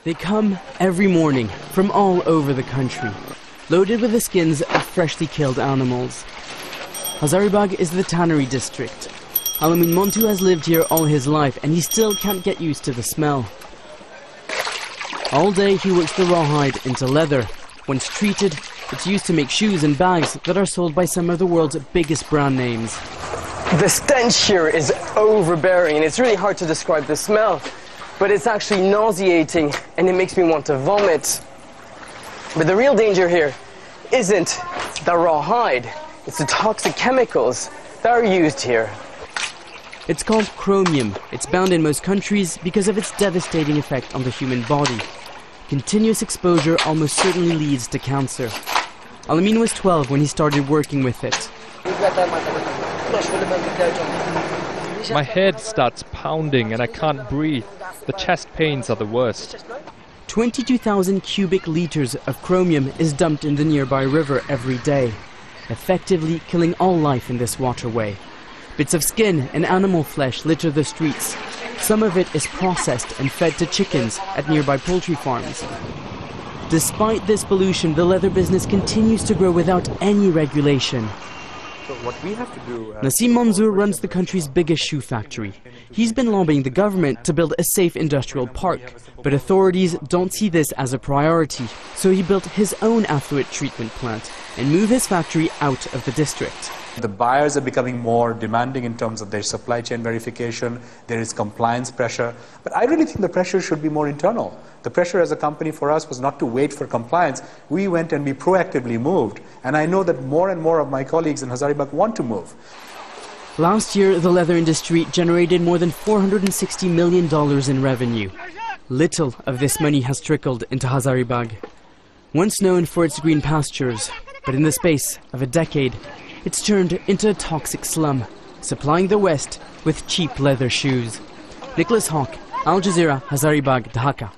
They come every morning from all over the country, loaded with the skins of freshly killed animals. Hazaribagh is the tannery district. Alamin Montu has lived here all his life and he still can't get used to the smell. All day he works the rawhide into leather. Once treated, it's used to make shoes and bags that are sold by some of the world's biggest brand names. The stench here is overbearing and it's really hard to describe the smell, but it's actually nauseating and it makes me want to vomit. But the real danger here isn't the rawhide, it's the toxic chemicals that are used here. It's called chromium. It's banned in most countries because of its devastating effect on the human body. Continuous exposure almost certainly leads to cancer. Alamin was 12 when he started working with it. My head starts pounding and I can't breathe. The chest pains are the worst. 22,000 cubic liters of chromium is dumped in the nearby river every day, effectively killing all life in this waterway. Bits of skin and animal flesh litter the streets. Some of it is processed and fed to chickens at nearby poultry farms. Despite this pollution, the leather business continues to grow without any regulation. So what we have to do... Nasim Manzoor runs the country's biggest shoe factory. He's been lobbying the government to build a safe industrial park, but authorities don't see this as a priority. So he built his own effluent treatment plant and moved his factory out of the district. The buyers are becoming more demanding in terms of their supply chain verification. There is compliance pressure. But I really think the pressure should be more internal. The pressure as a company for us was not to wait for compliance. We went and we proactively moved. And I know that more and more of my colleagues in Hazaribagh want to move. Last year, the leather industry generated more than $460 million in revenue. Little of this money has trickled into Hazaribagh. Once known for its green pastures, but in the space of a decade, it's turned into a toxic slum, supplying the West with cheap leather shoes. Nicholas Hawk, Al Jazeera, Hazaribagh, Dhaka.